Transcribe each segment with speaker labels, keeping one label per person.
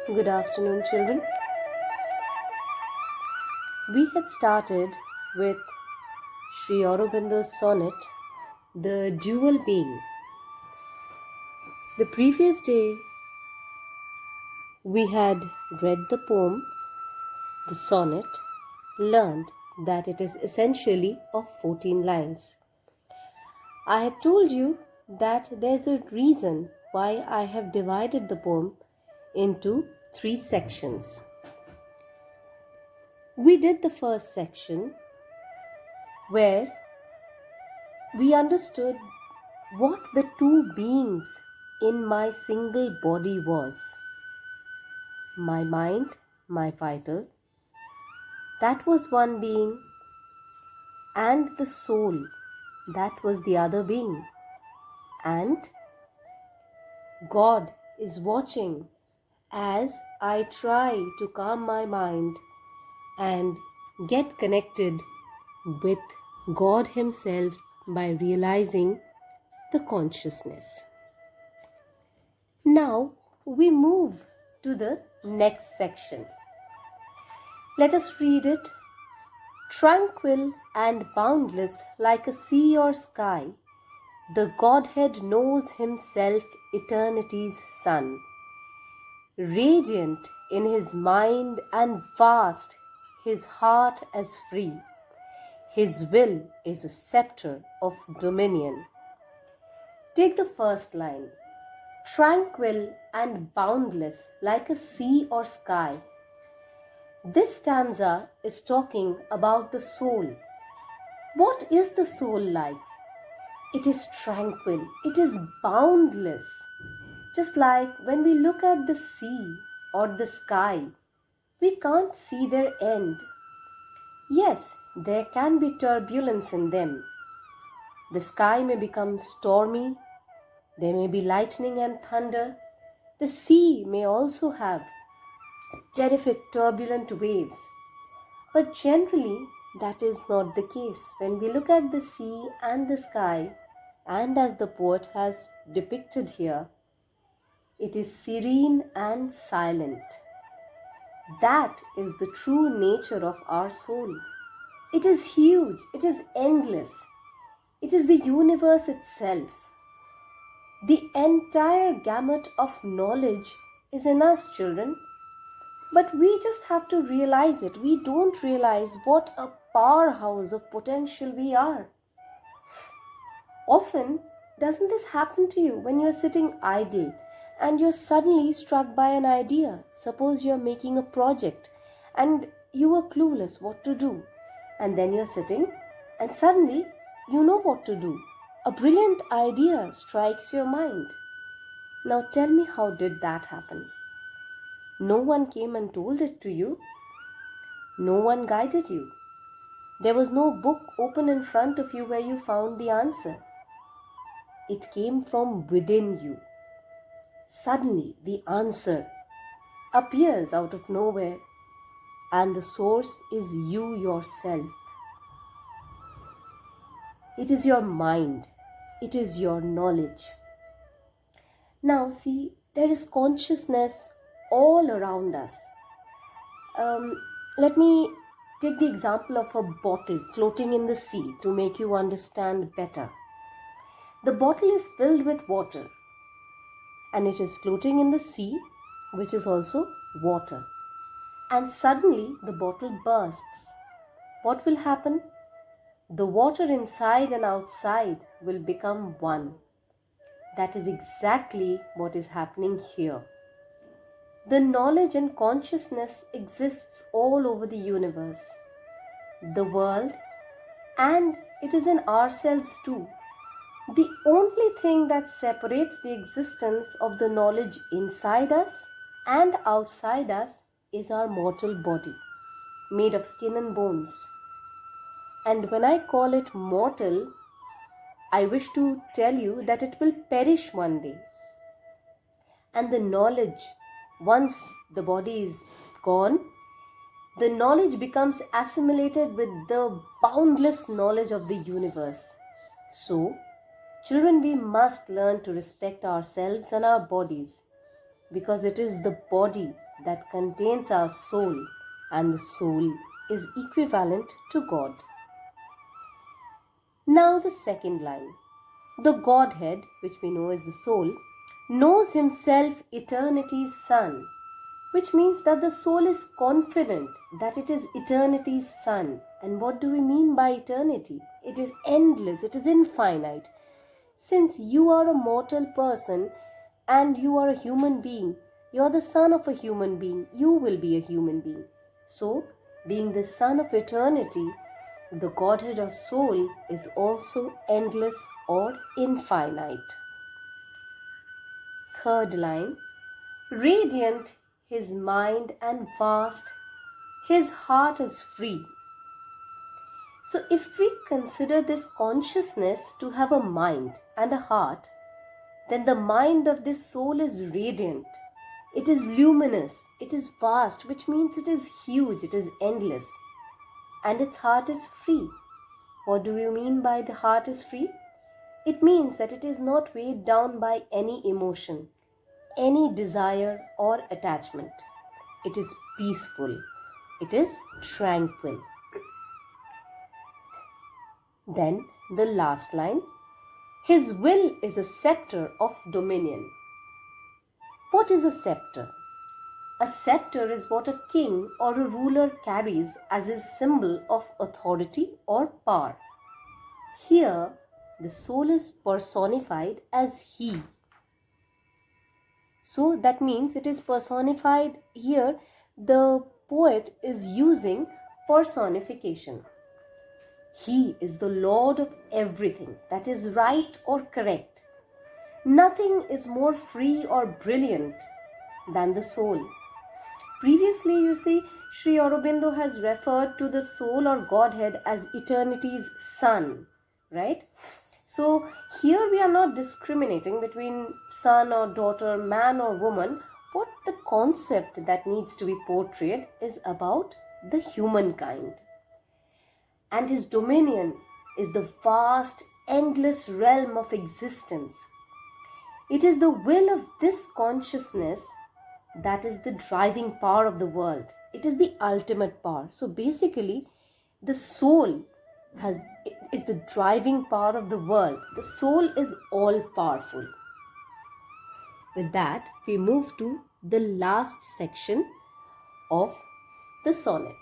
Speaker 1: Good afternoon, children. We had started with Sri Aurobindo's sonnet, The Dual Being. The previous day, we had read the poem, the sonnet, learned that it is essentially of 14 lines. I had told you that there's a reason why I have divided the poem into 3 sections. We did the first section where we understood what the two beings in my single body was. My mind, my vital, that was one being, and the soul, that was the other being. And God is watching as I try to calm my mind and get connected with God Himself by realizing the consciousness. Now we move to the next section. Let us read it. Tranquil and boundless like a sea or sky, the Godhead knows Himself eternity's Son. Radiant in His mind and vast, His heart as free. His will is a scepter of dominion. Take the first line. Tranquil and boundless like a sea or sky. This stanza is talking about the soul. What is the soul like? It is tranquil, it is boundless. Just like when we look at the sea or the sky, we can't see their end. Yes, there can be turbulence in them. The sky may become stormy, there may be lightning and thunder. The sea may also have terrific turbulent waves. But generally, that is not the case. When we look at the sea and the sky, and as the poet has depicted here, it is serene and silent. That is the true nature of our soul. It is huge, it is endless, it is the universe itself. The entire gamut of knowledge is in us, children. But we just have to realize it. We don't realize what a powerhouse of potential we are. Often, doesn't this happen to you when you're sitting idle and you're suddenly struck by an idea? Suppose you're making a project and you were clueless what to do. And then you're sitting and suddenly you know what to do. A brilliant idea strikes your mind. Now tell me, how did that happen? No one came and told it to you. No one guided you. There was no book open in front of you where you found the answer. It came from within you. Suddenly, the answer appears out of nowhere, and the source is you yourself. It is your mind. It is your knowledge. Now, see, there is consciousness all around us. Let me take the example of a bottle floating in the sea to make you understand better. The bottle is filled with water and it is floating in the sea, which is also water. And suddenly the bottle bursts. What will happen? The water inside and outside will become one. That is exactly what is happening here. The knowledge and consciousness exists all over the universe, the world, and it is in ourselves too. The only thing that separates the existence of the knowledge inside us and outside us is our mortal body, made of skin and bones. And when I call it mortal, I wish to tell you that it will perish one day. And the knowledge, once the body is gone, the knowledge becomes assimilated with the boundless knowledge of the universe. So, children, we must learn to respect ourselves and our bodies, because it is the body that contains our soul, and the soul is equivalent to God. Now, the second line. The Godhead, which we know as the soul, knows himself eternity's son, which means that the soul is confident that it is eternity's son. And what do we mean by eternity? It is endless, it is infinite. Since you are a mortal person and you are a human being, you are the son of a human being, you will be a human being. So, being the son of eternity, the Godhead or soul is also endless or infinite. Third line. Radiant his mind and vast, his heart is free. So if we consider this consciousness to have a mind and a heart, then the mind of this soul is radiant. It is luminous, it is vast, which means it is huge, it is endless. And its heart is free. What do you mean by the heart is free? It means that it is not weighed down by any emotion, any desire or attachment. It is peaceful. It is tranquil. Then the last line. His will is a scepter of dominion. What is a scepter? A scepter is what a king or a ruler carries as his symbol of authority or power. Here, the soul is personified as he. So that means it is personified here. The poet is using personification. He is the Lord of everything that is right or correct. Nothing is more free or brilliant than the soul. Previously, you see, Sri Aurobindo has referred to the soul or Godhead as eternity's son, right? So here we are not discriminating between son or daughter, man or woman. What the concept that needs to be portrayed is about the humankind. And his dominion is the vast, endless realm of existence. It is the will of this consciousness that is the driving power of the world. It is the ultimate power. So basically, the soul is the driving power of the world. The soul is all powerful. With that, we move to the last section of the sonnet.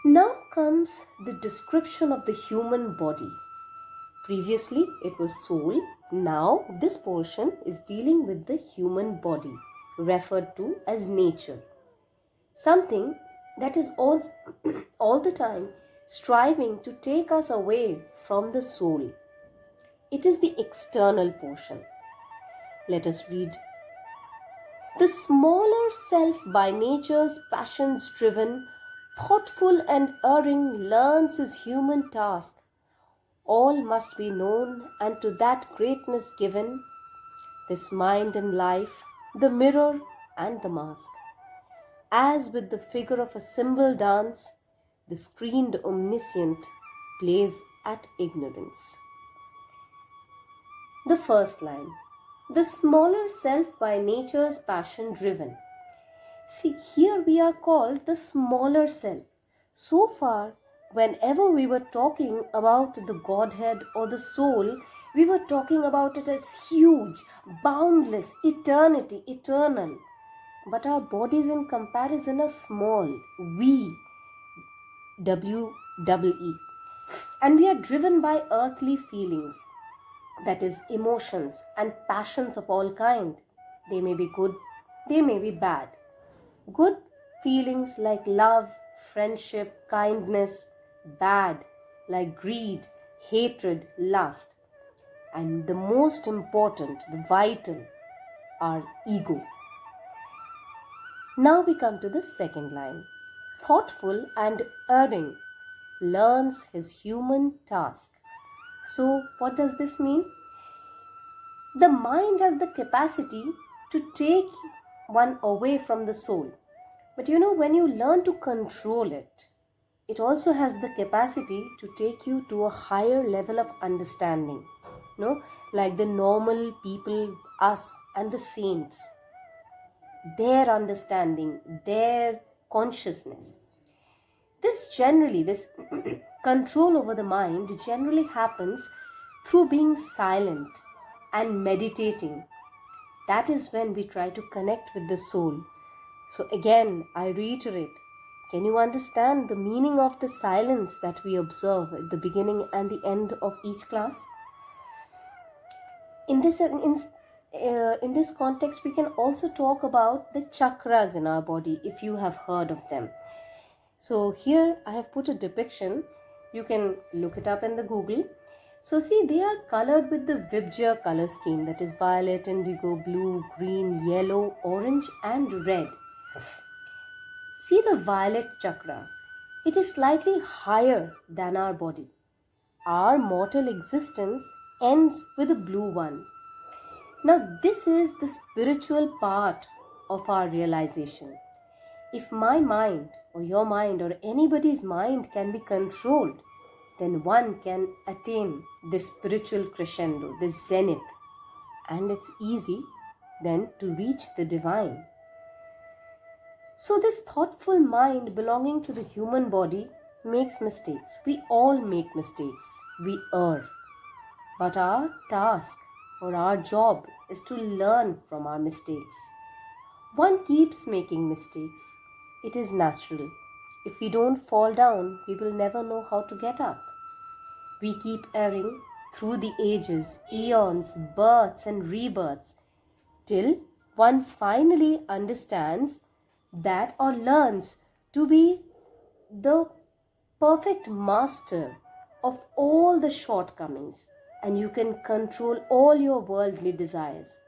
Speaker 1: Now comes the description of the human body. Previously, it was soul. Now, this portion is dealing with the human body, referred to as nature. Something that is all the time striving to take us away from the soul. It is the external portion. Let us read. The smaller self by nature's passions driven, thoughtful and erring, learns his human task. All must be known, and to that greatness given, this mind and life, the mirror and the mask. As with the figure of a cymbal dance, the screened omniscient plays at ignorance. The first line. The smaller self by nature's passion driven. See, here we are called the smaller self. So far, whenever we were talking about the Godhead or the soul, we were talking about it as huge, boundless, eternity, eternal. But our bodies in comparison are small, we, W-E-E. And we are driven by earthly feelings, that is, emotions and passions of all kind. They may be good, they may be bad. Good feelings like love, friendship, kindness. Bad like greed, hatred, lust. And the most important, the vital, our ego. Now we come to the second line. Thoughtful and erring, learns his human task. So what does this mean? The mind has the capacity to take one away from the soul. But when you learn to control it, it also has the capacity to take you to a higher level of understanding. Like the normal people, us and the saints. their understanding, their consciousness. This control over the mind generally happens through being silent and meditating. That is when we try to connect with the soul. So again, I reiterate, can you understand the meaning of the silence that we observe at the beginning and the end of each class? In this context, we can also talk about the chakras in our body, if you have heard of them. So here I have put a depiction. You can look it up in the Google. So see, they are colored with the Vibgya color scheme, that is violet, indigo, blue, green, yellow, orange and red. See the violet chakra. It is slightly higher than our body. Our mortal existence ends with a blue one. Now this is the spiritual part of our realization. If my mind or your mind or anybody's mind can be controlled, then one can attain this spiritual crescendo, this zenith. And it's easy then to reach the divine. So this thoughtful mind belonging to the human body makes mistakes. We all make mistakes. We err. But our task or our job is to learn from our mistakes. One keeps making mistakes. It is natural. If we don't fall down, we will never know how to get up. We keep erring through the ages, eons, births and rebirths, till one finally understands that or learns to be the perfect master of all the shortcomings, and you can control all your worldly desires.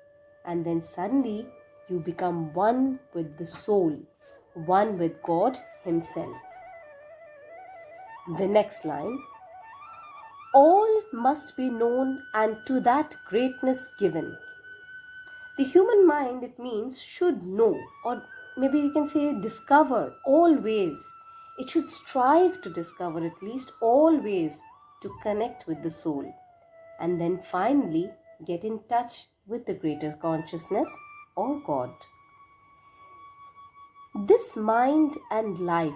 Speaker 1: And then suddenly you become one with the soul, one with God Himself. The next line, all must be known and to that greatness given. The human mind, it means, should know, or maybe we can say discover always. It should strive to discover at least always to connect with the soul, and then finally get in touch with the greater consciousness or God. This mind and life,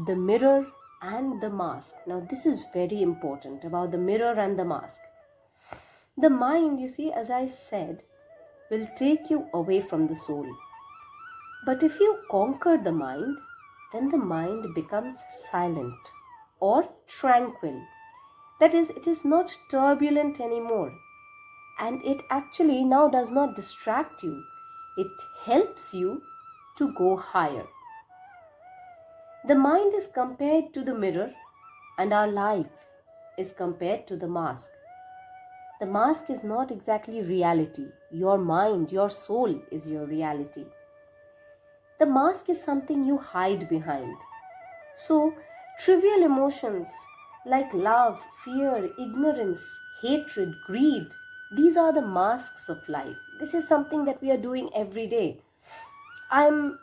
Speaker 1: the mirror and the mask. Now this is very important about the mirror and the mask. The mind, you see, as I said, will take you away from the soul. But if you conquer the mind, then the mind becomes silent or tranquil. That is, it is not turbulent anymore. And it actually now does not distract you. It helps you to go higher. The mind is compared to the mirror, and our life is compared to the mask. The mask is not exactly reality. Your mind, your soul is your reality. The mask is something you hide behind. So, trivial emotions like love, fear, ignorance, hatred, greed, these are the masks of life. This is something that we are doing every day. I'm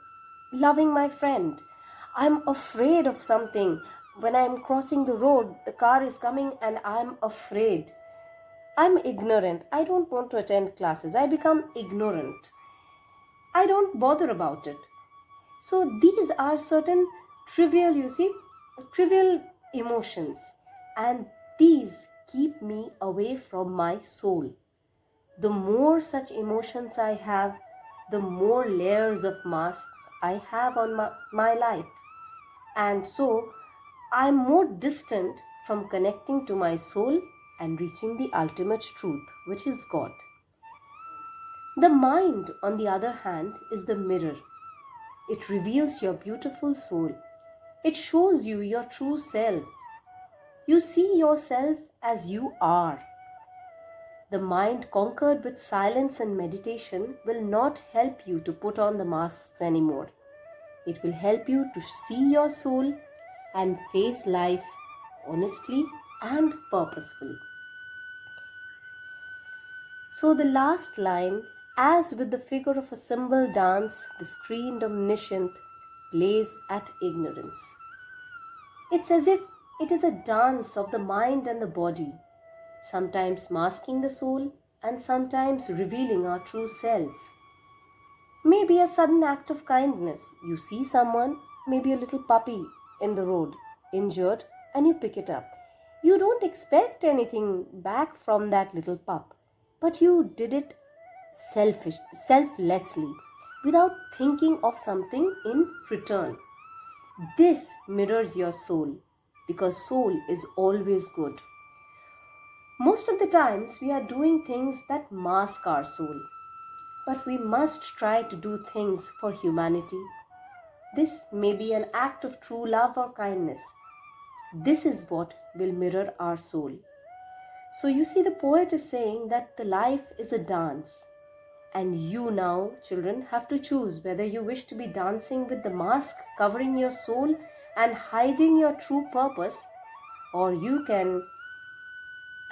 Speaker 1: loving my friend. I'm afraid of something. When I'm crossing the road, the car is coming and I'm afraid. I'm ignorant. I don't want to attend classes. I become ignorant. I don't bother about it. So these are certain trivial emotions, and these keep me away from my soul. The more such emotions I have, the more layers of masks I have on my life. And so I'm more distant from connecting to my soul and reaching the ultimate truth, which is God. The mind, on the other hand, is the mirror. It reveals your beautiful soul. It shows you your true self. You see yourself as you are. The mind conquered with silence and meditation will not help you to put on the masks anymore. It will help you to see your soul and face life honestly and purposefully. So the last line, as with the figure of a cymbal dance, the screened omniscient plays at ignorance. It's as if it is a dance of the mind and the body, sometimes masking the soul and sometimes revealing our true self. Maybe a sudden act of kindness. You see someone, maybe a little puppy in the road, injured, and you pick it up. You don't expect anything back from that little pup, but you did it selflessly, without thinking of something in return. This mirrors your soul, because soul is always good. Most of the times we are doing things that mask our soul, but we must try to do things for humanity. This may be an act of true love or kindness. This is what will mirror our soul. So you see, the poet is saying that the life is a dance. And you now, children, have to choose whether you wish to be dancing with the mask covering your soul and hiding your true purpose, or you can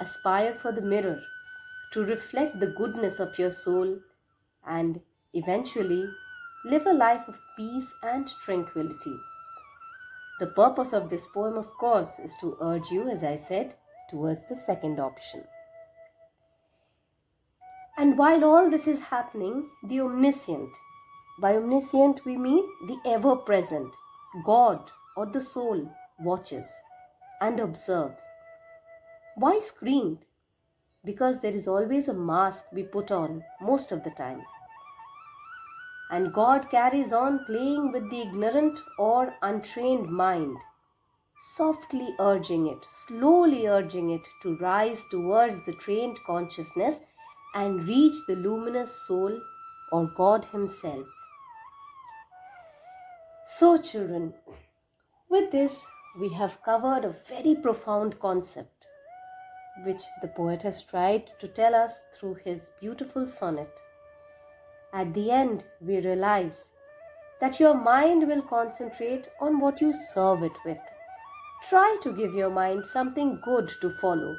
Speaker 1: aspire for the mirror to reflect the goodness of your soul and eventually live a life of peace and tranquility. The purpose of this poem, of course, is to urge you, as I said, towards the second option. And while all this is happening, the omniscient, by omniscient we mean the ever present, God or the soul, watches and observes. Why screened? Because there is always a mask we put on most of the time. And God carries on playing with the ignorant or untrained mind, softly urging it, slowly urging it to rise towards the trained consciousness and reach the luminous soul or God Himself. So, children, with this we have covered a very profound concept which the poet has tried to tell us through his beautiful sonnet. At the end, we realize that your mind will concentrate on what you serve it with. Try to give your mind something good to follow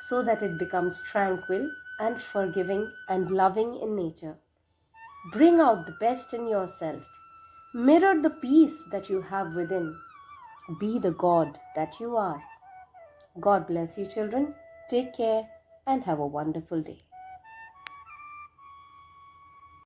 Speaker 1: so that it becomes tranquil and forgiving and loving in nature. Bring out the best in yourself. Mirror the peace that you have within. Be the God that you are. God bless you, children. Take care and have a wonderful day.